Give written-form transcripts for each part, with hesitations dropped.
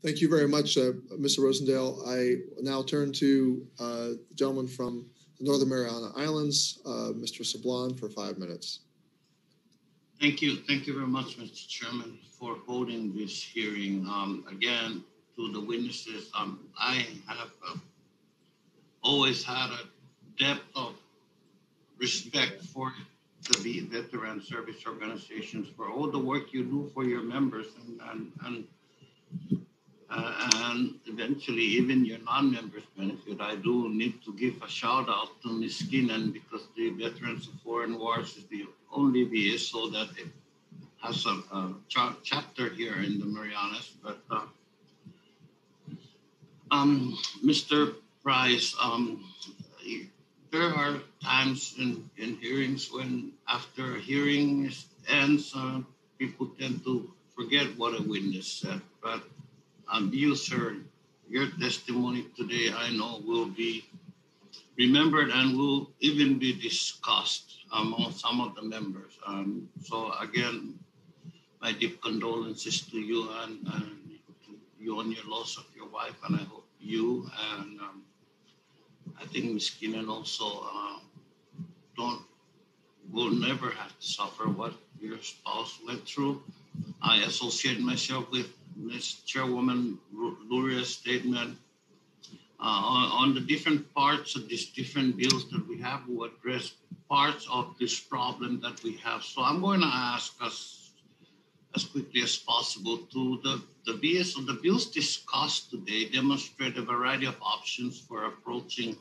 Thank you very much, Mr. Rosendale. I now turn to the gentleman from the Northern Mariana Islands, Mr. Sablon, for 5 minutes. Thank you. Thank you very much, Mr. Chairman, for holding this hearing. Again, to the witnesses, I have always had a depth of respect for the veteran service organizations, for all the work you do for your members, and eventually even your non-members benefit. I do need to give a shout out to Ms. Keenan, because the Veterans of Foreign Wars is the only VSO that it has a chapter here in the Marianas. But Mr. Price, there are times in hearings when after a hearing ends, people tend to forget what a witness said. But you, sir, your testimony today, I know, will be remembered and will even be discussed among some of the members. So again, my deep condolences to you and to you on your loss of your wife, and I hope you and I think Ms. Keenan also will never have to suffer what your spouse went through. I associate myself with Ms. Chairwoman Luria's statement on the different parts of these different bills that we have who address parts of this problem that we have. So I'm going to ask us as quickly as possible to the VS of the bills discussed today demonstrate a variety of options for approaching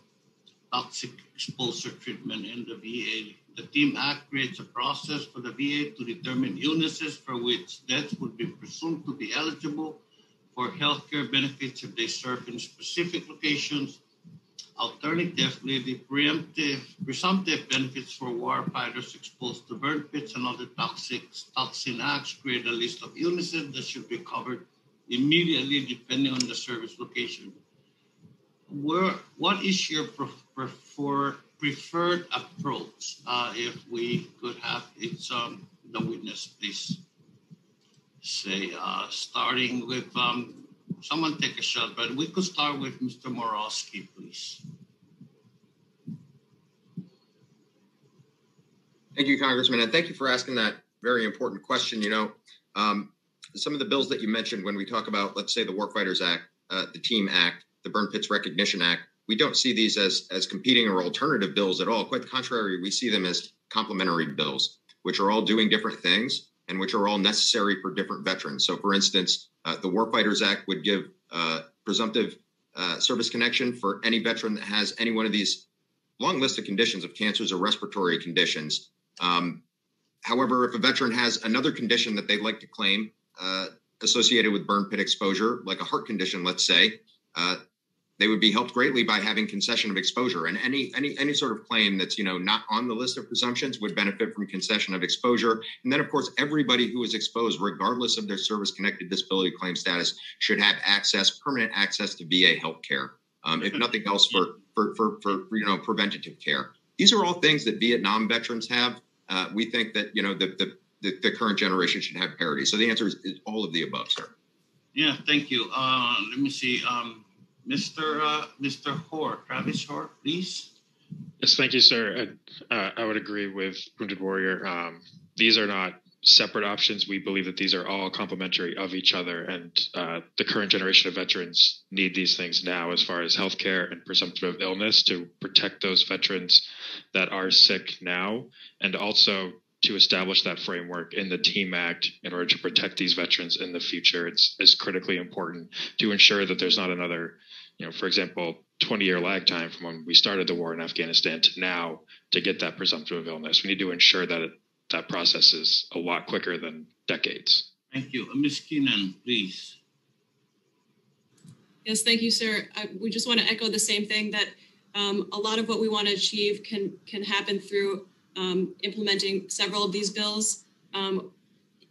toxic exposure treatment in the VA. The TEAM Act creates a process for the VA to determine illnesses for which deaths would be presumed to be eligible for healthcare benefits if they serve in specific locations. Alternatively, the presumptive benefits for warfighters exposed to burn pits and other toxin acts create a list of illnesses that should be covered immediately depending on the service location. What is your preferred approach? If we could have the witness, please say, starting with, someone take a shot, but we could start with Mr. Morosky, please. Thank you, Congressman, and thank you for asking that very important question. You know, some of the bills that you mentioned when we talk about, let's say, the Warfighters Act, the TEAM Act, the Burn Pits Recognition Act, we don't see these as competing or alternative bills at all. Quite the contrary, we see them as complementary bills, which are all doing different things and which are all necessary for different veterans. So, for instance, the Warfighters Act would give presumptive service connection for any veteran that has any one of these long list of conditions of cancers or respiratory conditions. However, if a veteran has another condition that they'd like to claim associated with burn pit exposure, like a heart condition, let's say, they would be helped greatly by having concession of exposure. And any sort of claim that's, not on the list of presumptions would benefit from concession of exposure. And then, of course, everybody who is exposed, regardless of their service-connected disability claim status, should have permanent access to VA health care, if nothing else for preventative care. These are all things that Vietnam veterans have. We think that, the current generation should have parity. So the answer is all of the above, sir. Yeah, thank you. Let me see. Mr. Hoare, Travis Hoare, please. Yes, thank you, sir. I would agree with Wounded Warrior. These are not separate options. We believe that these are all complementary of each other, and the current generation of veterans need these things now as far as healthcare and presumptive illness to protect those veterans that are sick now, and also to establish that framework in the TEAM Act in order to protect these veterans in the future. It's critically important to ensure that there's not another, for example, 20-year lag time from when we started the war in Afghanistan to now to get that presumptive illness. We need to ensure that that process is a lot quicker than decades. Thank you. Ms. Keenan, please. Yes, thank you, sir. We just want to echo the same thing, that a lot of what we want to achieve can happen through implementing several of these bills.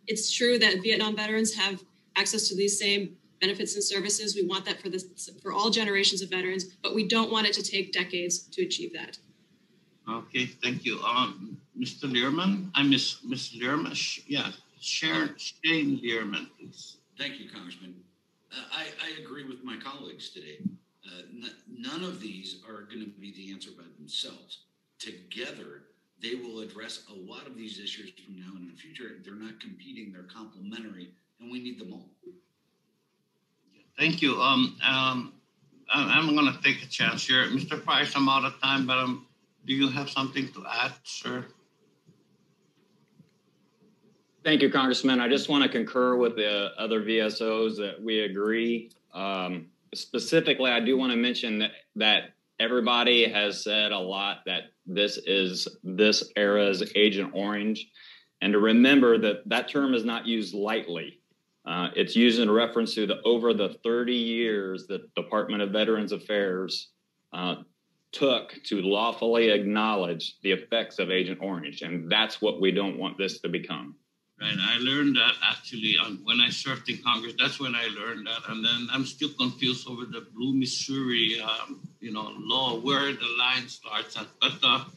It's true that Vietnam veterans have access to these same benefits and services. We want that for all generations of veterans, but we don't want it to take decades to achieve that. Okay, thank you. Mr. Learman, Miss Learman, Shane Learman, please. Thank you, Congressman. I I agree with my colleagues today. None of these are going to be the answer by themselves. Together, they will address a lot of these issues from now in the future. They're not competing, they're complementary, and we need them all. Thank you. I'm going to take a chance here. Mr. Price, I'm out of time, but do you have something to add, sir? Thank you, Congressman. I just want to concur with the other VSOs that we agree. Specifically, I do want to mention that everybody has said a lot that this is this era's Agent Orange. And to remember that term is not used lightly. It's used in reference to over the 30 years that the Department of Veterans Affairs took to lawfully acknowledge the effects of Agent Orange. And that's what we don't want this to become. Right. I learned that actually when I served in Congress. That's when I learned that. And then I'm still confused over the Blue Missouri, law, where the line starts at. But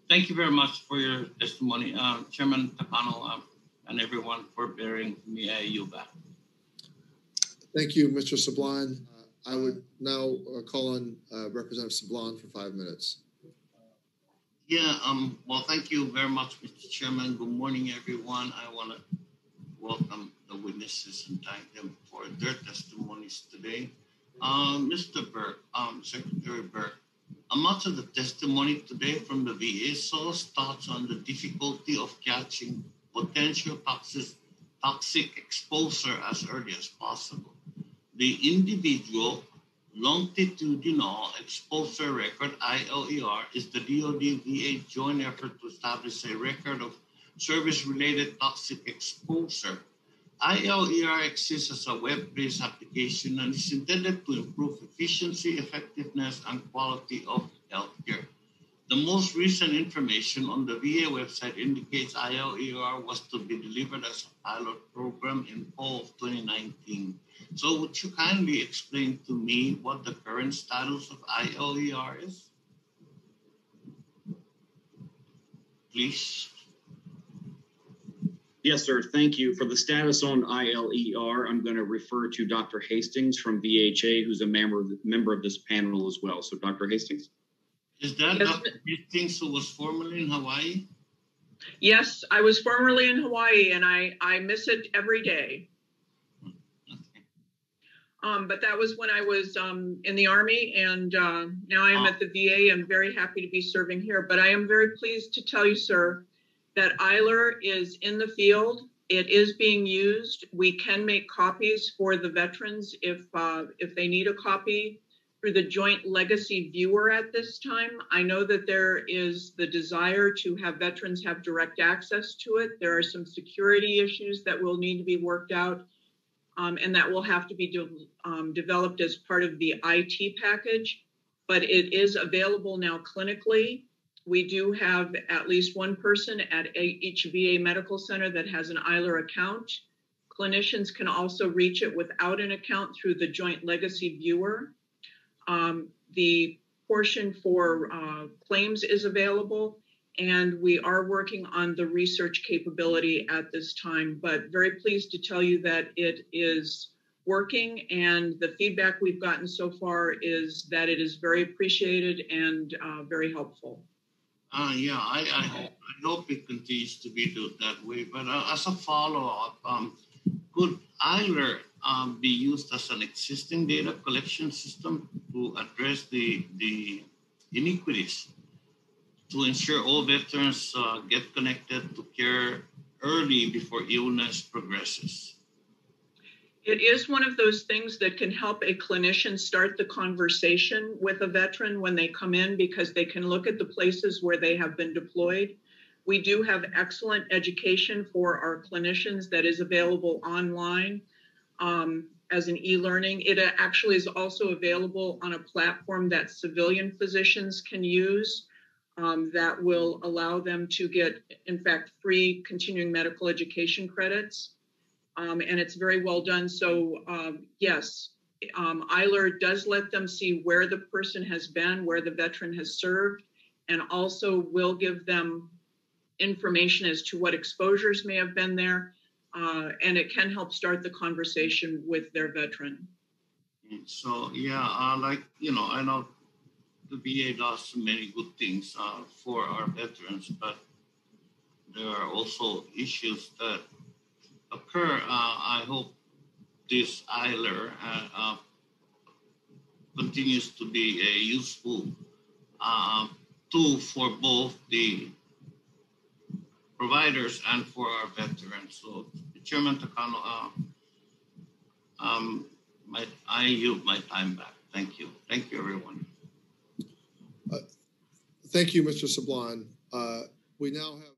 thank you very much for your testimony, Chairman Tapano, and everyone for bearing me. I yield back. Thank you, Mr. Sablan. I would now call on Representative Sablan for 5 minutes. Yeah, well, thank you very much, Mr. Chairman. Good morning, everyone. I want to welcome the witnesses and thank them for their testimonies today. Mr. Burke, Secretary Burke, much of the testimony today from the VA source thoughts on the difficulty of catching potential toxic exposure as early as possible. The individual longitudinal exposure record, ILER, is the DoD-VA joint effort to establish a record of service-related toxic exposure. ILER exists as a web-based application and is intended to improve efficiency, effectiveness, and quality of healthcare. The most recent information on the VA website indicates ILER was to be delivered as a pilot program in fall of 2019. So would you kindly explain to me what the current status of ILER is? Please. Yes, sir. Thank you. For the status on ILER, I'm going to refer to Dr. Hastings from VHA, who's a member of this panel as well. So Dr. Hastings. Is that Dr. Hastings who was formerly in Hawaii? Yes, I was formerly in Hawaii, and I miss it every day. But that was when I was in the Army, and now I am at the VA. I'm very happy to be serving here. But I am very pleased to tell you, sir, that ILER is in the field. It is being used. We can make copies for the veterans if they need a copy through the Joint Legacy Viewer at this time. I know that there is the desire to have veterans have direct access to it. There are some security issues that will need to be worked out. And that will have to be developed as part of the IT package, but it is available now clinically. We do have at least one person at each VA medical center that has an ILER account. Clinicians can also reach it without an account through the Joint Legacy Viewer. The portion for claims is available, and we are working on the research capability at this time, but very pleased to tell you that it is working, and the feedback we've gotten so far is that it is very appreciated and very helpful. I hope it continues to be that way, but as a follow-up, could ILER be used as an existing data collection system to address the inequities to ensure all veterans get connected to care early before illness progresses? It is one of those things that can help a clinician start the conversation with a veteran when they come in, because they can look at the places where they have been deployed. We do have excellent education for our clinicians that is available online as an e-learning. It actually is also available on a platform that civilian physicians can use that will allow them to get, in fact, free continuing medical education credits. And it's very well done. So yes, ILER does let them see where the person has been, where the veteran has served, and also will give them information as to what exposures may have been there. And it can help start the conversation with their veteran. And so, yeah, like, I know the VA does many good things for our veterans, but there are also issues that occur. I hope this ILR continues to be a useful tool for both the providers and for our veterans. So, Chairman Takano, I yield my time back. Thank you. Thank you, everyone. Thank you, Mr. Sablon. We now have